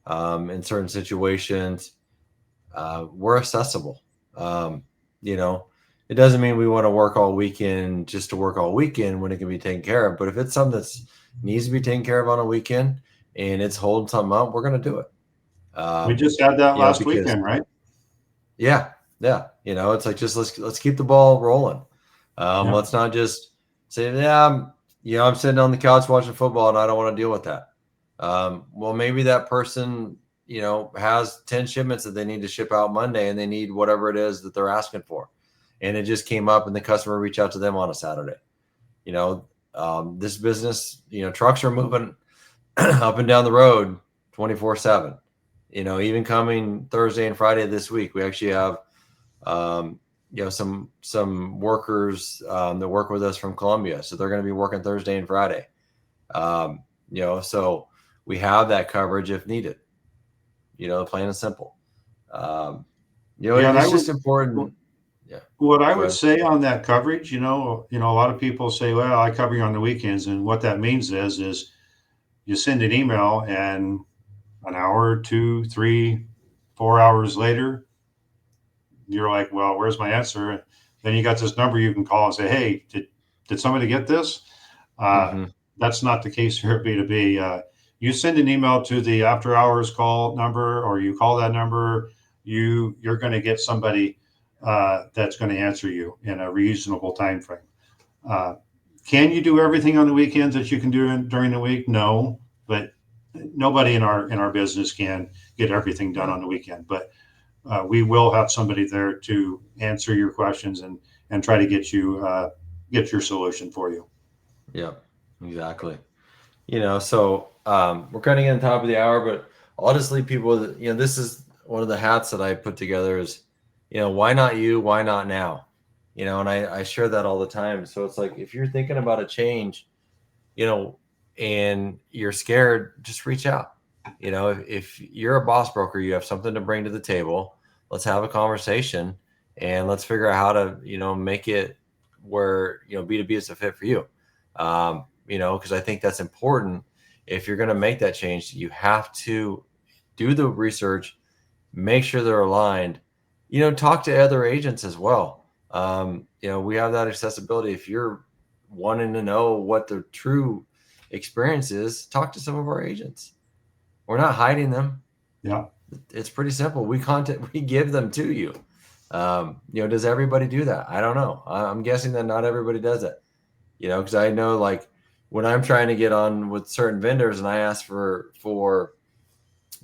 in certain situations. We're accessible. You know, it doesn't mean we want to work all weekend just to work all weekend when it can be taken care of. But if it's something that needs to be taken care of on a weekend and it's holding something up, we're going to do it. We just had that last Because weekend, right? yeah, it's like just let's keep the ball rolling. Yeah. Let's not just say, yeah, I'm sitting on the couch watching football and I don't want to deal with that. Well, maybe that person, has 10 shipments that they need to ship out Monday and they need whatever it is that they're asking for. And it just came up and the customer reached out to them on a Saturday. This business, trucks are moving up and down the road 24/7. Even coming Thursday and Friday this week, we actually have, some workers that work with us from Columbia. So they're going to be working Thursday and Friday. So we have that coverage if needed, plain and simple. It's just important. Yeah. What I would say on that coverage, a lot of people say, well, I cover you on the weekends. And what that means is you send an email, and an hour, 2, 3, 4 hours later, you're like, well, where's my answer? then you got this number you can call and say, hey, did somebody get this? Uh, Mm-hmm. that's not the case here at B2B. You send an email to the after hours call number, or you call that number, you're going to get somebody that's going to answer you in a reasonable time frame. Uh, can you do everything on the weekends that you can do during the week? No, but nobody in our business can get everything done on the weekend. But we will have somebody there to answer your questions and try to get your solution for you. Yeah, exactly. So we're cutting in the top of the hour, but I'll just leave people with, this is one of the hats that I put together is, why not you? Why not now? And I share that all the time. So it's like, if you're thinking about a change, you know, and you're scared, just reach out. If you're a boss broker, you have something to bring to the table. Let's have a conversation and let's figure out how to, make it where, B2B is a fit for you. Because I think that's important. If you're going to make that change, you have to do the research, make sure they're aligned, talk to other agents as well. We have that accessibility. If you're wanting to know what the true experience is, talk to some of our agents. We're not hiding them. Yeah. It's pretty simple. We give them to you. Does everybody do that? I don't know. I'm guessing that not everybody does it. Because I know, like, when I'm trying to get on with certain vendors and I ask for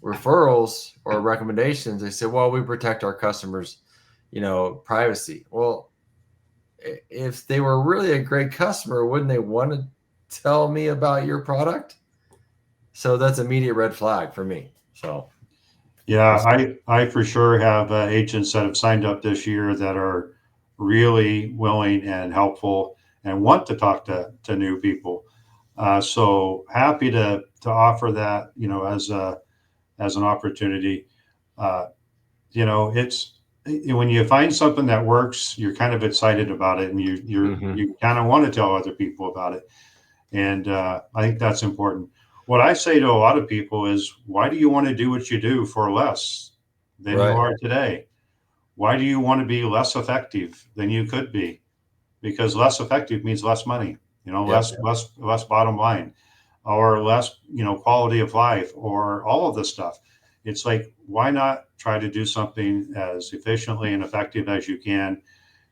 referrals or recommendations, they say, well, we protect our customers, privacy. Well, if they were really a great customer, wouldn't they want to tell me about your product? So that's immediate red flag for me. So Yeah, I for sure have agents that have signed up this year that are really willing and helpful and want to talk to new people. So happy to offer that, as an opportunity. Uh, it's when you find something that works, you're kind of excited about it, and mm-hmm. you kind of want to tell other people about it. And I think that's important. What I say to a lot of people is, why do you want to do what you do for less than you Right. are today? Why do you want to be less effective than you could be? Because less effective means less money, Yep. less bottom line, or less, quality of life, or all of this stuff. It's like, why not try to do something as efficiently and effective as you can,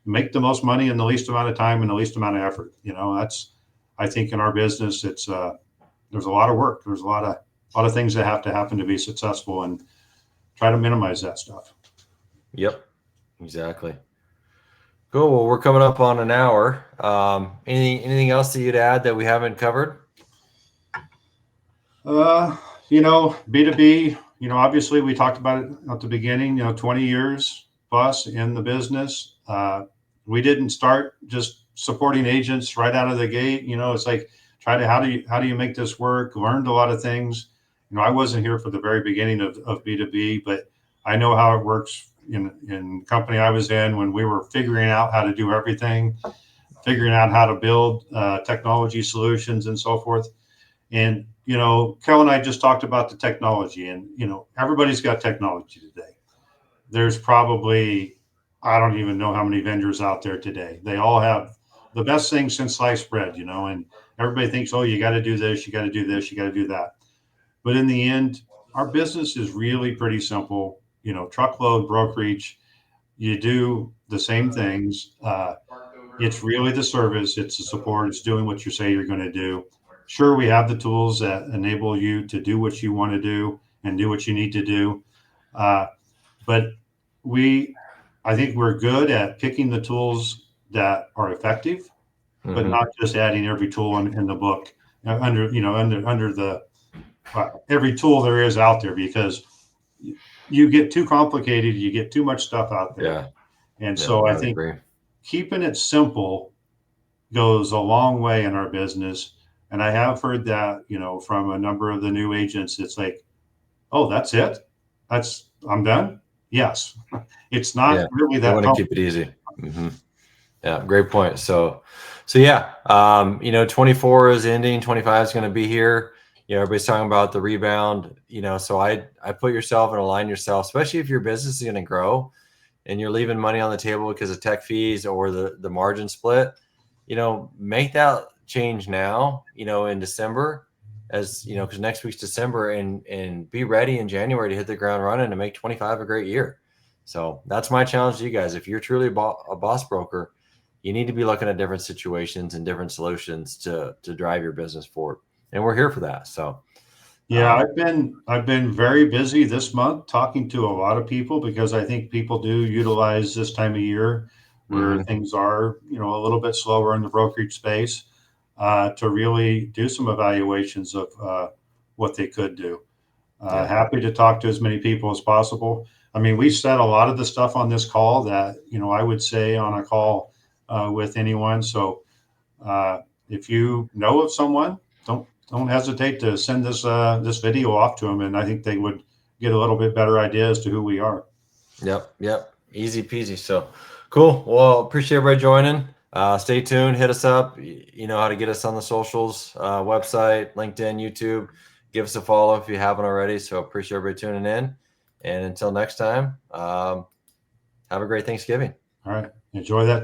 make the most money in the least amount of time and the least amount of effort? That's, I think in our business, it's there's a lot of work. There's a lot of things that have to happen to be successful, and try to minimize that stuff. Yep. Exactly. Cool. Well, we're coming up on an hour. Anything else that you'd add that we haven't covered? Uh, B2B, obviously we talked about it at the beginning, 20 years plus in the business. We didn't start just supporting agents right out of the gate. It's like, how do you make this work? Learned a lot of things. I wasn't here for the very beginning of B2B, but I know how it works in the company I was in when we were figuring out how to do everything, figuring out how to build technology solutions and so forth. And, Kel and I just talked about the technology, and, everybody's got technology today. There's probably, I don't even know how many vendors out there today. They all have the best thing since sliced bread, and everybody thinks, oh, you got to do this, you got to do this, you got to do that. But in the end, our business is really pretty simple, truckload brokerage. You do the same things. It's really the service, it's the support, it's doing what you say you're going to do. Sure, we have the tools that enable you to do what you want to do and do what you need to do. Uh, but we, I think we're good at picking the tools that are effective, but Mm-hmm. not just adding every tool in the book under the every tool there is out there, because you get too complicated, you get too much stuff out there. Yeah. And Yeah. so I I would think agree. keeping it simple goes a long way in our business. And I have heard that, from a number of the new agents. It's like, oh, that's it? I'm done? Yes. It's Yeah. not really We that want to keep complicated. it easy. Mm-hmm. Yeah. Great point. So yeah, 24 is ending, 25 is going to be here. Everybody's talking about the rebound, so I put yourself and align yourself, especially if your business is going to grow. and you're leaving money on the table because of tech fees or the margin split, make that change now, in December, as because next week's December, and be ready in January to hit the ground running and make 25 a great year. So that's my challenge to you guys. If you're truly a boss broker, you need to be looking at different situations and different solutions to drive your business forward. And we're here for that. So Yeah, I've been very busy this month talking to a lot of people because I think people do utilize this time of year where mhm, things are, a little bit slower in the brokerage space, to really do some evaluations of what they could do. yeah, Happy to talk to as many people as possible. I mean, we said a lot of the stuff on this call that, I would say on a call with anyone. So uh, if you know of someone, don't hesitate to send this video off to them, and I think they would get a little bit better idea as to who we are. yep, easy peasy. So cool. Well, appreciate everybody joining. Stay tuned. Hit us up. You know how to get us on the socials, website, LinkedIn, YouTube. Give us a follow if you haven't already. So appreciate everybody tuning in. And until next time, have a great Thanksgiving. All right, enjoy that